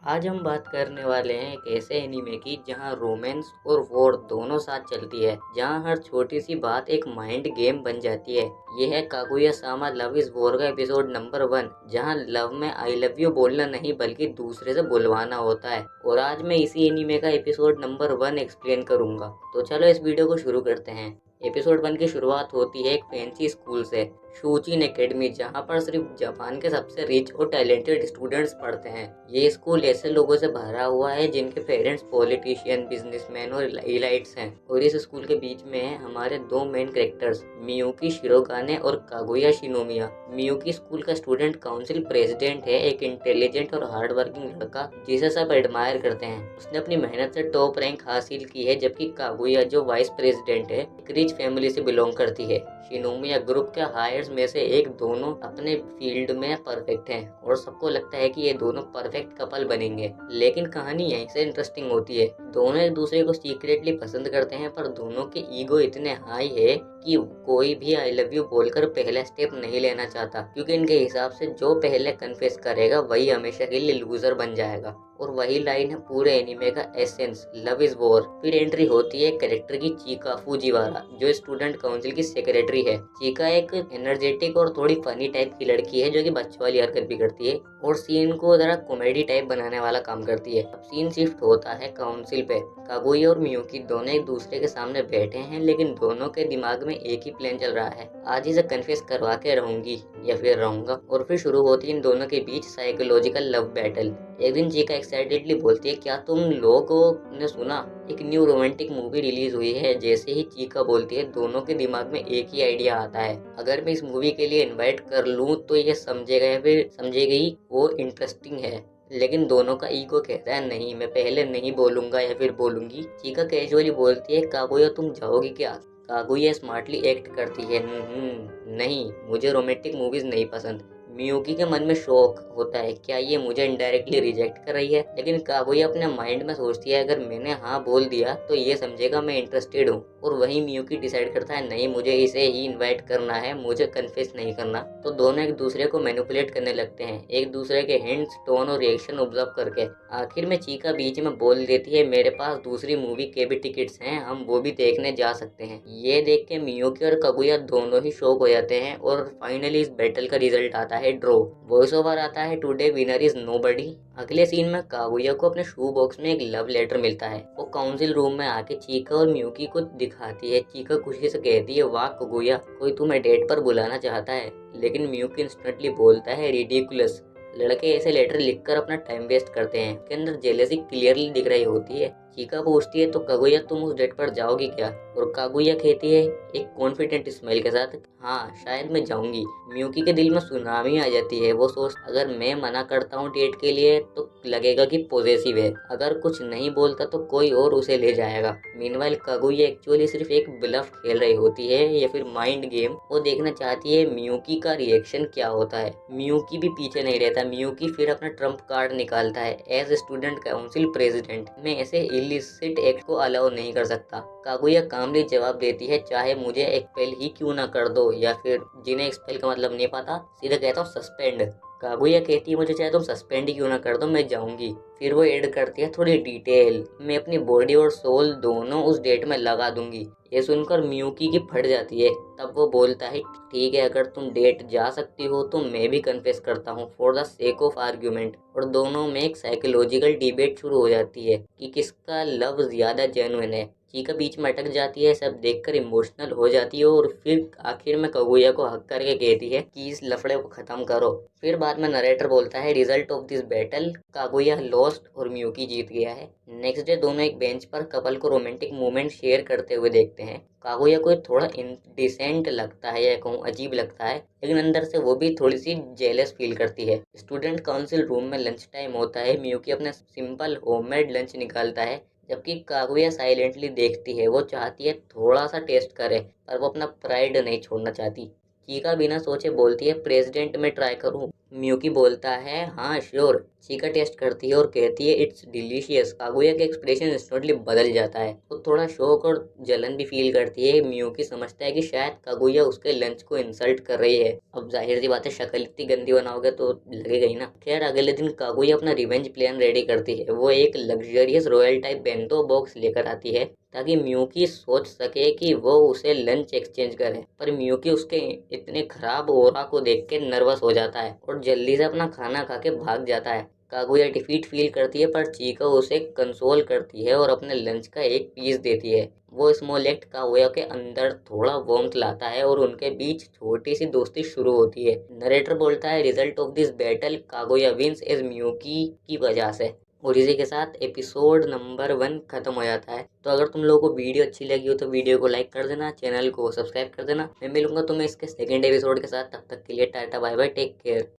आज हम बात करने वाले हैं एक ऐसे एनीमे की जहां रोमांस और वॉर दोनों साथ चलती है, जहां हर छोटी सी बात एक माइंड गेम बन जाती है। ये है Kaguya Sama love is war का एपिसोड नंबर 1, जहां लव में आई लव यू बोलना नहीं बल्कि दूसरे से बुलवाना होता है। और आज मैं इसी एनीमे का एपिसोड नंबर 1 एक्सप्लेन करूंगा। तो चलो इस वीडियो को शुरू करते हैं। एपिसोड 1 की शुरुआत होती है एक फैंसी स्कूल से, शूचिन एकेडमी, जहाँ पर सिर्फ जापान के सबसे रिच और टैलेंटेड स्टूडेंट्स पढ़ते हैं। ये स्कूल ऐसे लोगों से भरा हुआ है जिनके पेरेंट्स पॉलिटिशियन, बिजनेसमैन और इलाइट्स हैं। और इस स्कूल के बीच में है हमारे दो मेन कैरेक्टर्स, मियुकी शिरोगाने और कागुया शिनोमिया। मियुकी स्कूल का स्टूडेंट काउंसिल प्रेसिडेंट है, एक इंटेलिजेंट और हार्ड वर्किंग लड़का जिसे सब एडमायर करते हैं। उसने अपनी मेहनत से टॉप रैंक हासिल की है, जबकि कागुया जो वाइस प्रेसिडेंट है, एक रिच फैमिली से बिलोंग करती है। शिनोमिया ग्रुप के हायर्स में से एक, दोनों अपने फील्ड में परफेक्ट हैं और सबको लगता है कि ये दोनों परफेक्ट कपल बनेंगे। लेकिन कहानी यहीं से इंटरेस्टिंग होती है। दोनों एक दूसरे को सीक्रेटली पसंद करते हैं, पर दोनों के ईगो इतने हाई है कि कोई भी आई लव यू बोलकर पहला स्टेप नहीं लेना चाहता, क्योंकि इनके हिसाब से जो पहले कन्फेस करेगा वही हमेशा के लिए लूजर बन जाएगा। और वही लाइन है पूरे एनीमे का एसेंस, लव इज वॉर। फिर एंट्री होती है कैरेक्टर की, चिका फूजीवारा, जो स्टूडेंट काउंसिल की सेक्रेटरी है। चिका एक एनर्जेटिक और थोड़ी फनी टाइप की लड़की है जो कि बच्चों वाली हरकत भी करती है और सीन को जरा कॉमेडी टाइप बनाने वाला काम करती है। अब सीन शिफ्ट होता है काउंसिल पे। कागुया और मियुकी दोनों एक दूसरे के सामने बैठे हैं, लेकिन दोनों के दिमाग में एक ही प्लान चल रहा है, आज इसे कन्फेस करवा के रहूंगी या फिर रहूंगा। और फिर शुरू होती है इन दोनों के बीच साइकोलॉजिकल लव बैटल। एक दिन चिका एक्साइटेडली बोलती है, क्या तुम लोगों ने सुना, एक न्यू रोमांटिक मूवी रिलीज हुई है। जैसे ही चिका बोलती है, दोनों के दिमाग में एक ही आइडिया आता है, अगर मैं इस मूवी के लिए इनवाइट कर लूं तो ये समझेगा या फिर समझेगी वो इंटरेस्टिंग है। लेकिन दोनों का ईगो कहता है नहीं, मैं पहले नहीं बोलूंगा या फिर बोलूंगी। चिका कैजुअली बोलती है, कागुया तुम जाओगी क्या? कागुया स्मार्टली एक्ट करती है, नहीं, मुझे रोमांटिक मूवीज नहीं पसंद। मियुकी के मन में शौक होता है, क्या ये मुझे इनडायरेक्टली रिजेक्ट कर रही है? लेकिन कागुया अपने माइंड में सोचती है, अगर मैंने हाँ बोल दिया तो ये समझेगा मैं इंटरेस्टेड हूँ। और वही मियुकी डिसाइड करता है, नहीं, मुझे इसे ही इनवाइट करना है, मुझे कन्फेस नहीं करना। तो दोनों एक दूसरे को मैनिपुलेट करने लगते हैं, एक दूसरे के हिंट्स, टोन और रिएक्शन ऑब्जर्व करके। आखिर में चिका बीच में बोल देती है, मेरे पास दूसरी मूवी के भी टिकट्स हैं, हम वो भी देखने जा सकते हैं। ये देख के मियुकी और कागुया दोनों ही शॉक हो जाते हैं। और फाइनली इस बैटल का रिजल्ट आता है ड्रॉ। वॉइस ओवर आता है, टुडे विनर इज नोबडी। अगले सीन में कागुया को अपने शू बॉक्स में एक लव लेटर मिलता है। वो काउंसिल रूम में आके चिका और मियुकी को दिखाती है। चिका खुशी से कहती है, वाह कागुया, कोई तुम्हें डेट पर बुलाना चाहता है। लेकिन मियुकी इंस्टेंटली बोलता है, रिडिकुलस, लड़के ऐसे लेटर लिखकर अपना टाइम वेस्ट करते हैं। के अंदर जेलसी क्लियरली दिख रही होती है। चिका पूछती है, तो कागुया तुम उस डेट पर जाओगी क्या? और कागुया कहती है एक कॉन्फिडेंट स्माइल के साथ, हाँ शायद मैं जाऊंगी। मियुकी के दिल में सुनामी आ जाती है। वो सोच, अगर मैं मना करता हूँ डेट के लिए तो लगेगा कि पॉजेसिव है, अगर कुछ नहीं बोलता तो कोई और उसे ले जाएगा। मीनवाइल कागुया एक्चुअली सिर्फ एक ब्लफ खेल रही होती है या फिर माइंड गेम। वो देखना चाहती है मियुकी का रिएक्शन क्या होता है। मियुकी भी पीछे नहीं रहता। मियुकी फिर अपना ट्रम्प कार्ड निकालता है, एज स्टूडेंट काउंसिल प्रेसिडेंट मैं ऐसे इलिसिट एक्ट को अलाउ नहीं कर सकता। कागुया कामली जवाब देती है, चाहे मुझे एक्सपेल ही क्यों ना कर दो, या फिर जिन्हें एक्सपेल का मतलब नहीं पता सीधा कहता हूँ सस्पेंड। कागुया कहती है, मुझे चाहे तुम सस्पेंड ही क्यों ना कर दो, मैं जाऊंगी। फिर वो ऐड करती है थोड़ी डिटेल, मैं अपनी बॉडी और सोल दोनों उस डेट में लगा दूंगी। ये सुनकर मियुकी की फट जाती है। तब वो बोलता है, ठीक है, अगर तुम डेट जा सकती हो तो मैं भी कन्फेस करता हूँ, for the sake of argument. और दोनों में एक साइकोलॉजिकल डिबेट शुरू हो जाती है कि किसका लव ज्यादा जेन्युइन है। चिका बीच में अटक जाती है, सब देखकर इमोशनल हो जाती है और फिर आखिर में कागुया को हक करके कहती है कि इस लफड़े को खत्म करो। फिर बाद में नरेटर बोलता है, result of this battle, Kaguya lost और मियुकी जीत गया है। नेक्स्ट डे दोनों एक बेंच पर कपल को रोमांटिक मोमेंट शेयर करते हुए देखते हैं। कागुया को थोड़ा इंडिसेंट लगता है या कहूँ अजीब लगता है, लेकिन अंदर से वो भी थोड़ी सी जेलस फील करती है। स्टूडेंट काउंसिल रूम में लंच टाइम होता है। मियुकी अपना सिंपल होममेड लंच निकालता है, जबकि कागुया साइलेंटली देखती है। वो चाहती है थोड़ा सा टेस्ट करे, पर वो अपना प्राइड नहीं छोड़ना चाहती। चिका बिना सोचे बोलती है, प्रेसिडेंट में ट्राई करूं? मियुकी बोलता है, हाँ श्योर। चीका टेस्ट करती है और कहती है इट्स डिलीशियस। कागुया का एक्सप्रेशन इंस्टेंटली बदल जाता है। वो थोड़ा शौक और जलन भी फील करती है। मियुकी समझता है कि शायद कागुया उसके लंच को इंसल्ट कर रही है। अब जाहिर सी बात है, शक्ल इतनी गंदी बनाओगे तो लगेगा ही ना। खैर, अगले दिन कागुया अपना रिवेंज प्लान रेडी करती है। वो एक luxurious royal type bento box लेकर आती है ताकि मियुकी सोच सके कि वो उसे लंच एक्सचेंज करे। पर मियुकी उसके इतने खराब ओरा को देख के नर्वस हो जाता है और जल्दी से अपना खाना खा के भाग जाता है। कागुया डिफीट फील करती है पर चीका उसे कंसोल करती है और अपने लंच का एक पीस देती है। वो स्मॉल एक्ट कागुया के अंदर थोड़ा वार्मथ लाता है और उनके बीच छोटी सी दोस्ती शुरू होती है। नरेटर बोलता है result of this battle Kaguya wins is Miyuki की वजह से। और इसी के साथ एपिसोड नंबर 1 खत्म हो जाता है। तो अगर तुम लोगों को वीडियो अच्छी लगी हो तो वीडियो को लाइक कर देना, चैनल को सब्सक्राइब कर देना। मैं मिलूंगा तुम्हें इसके सेकंड एपिसोड के साथ। तब तक के लिए tata bye bye, take care.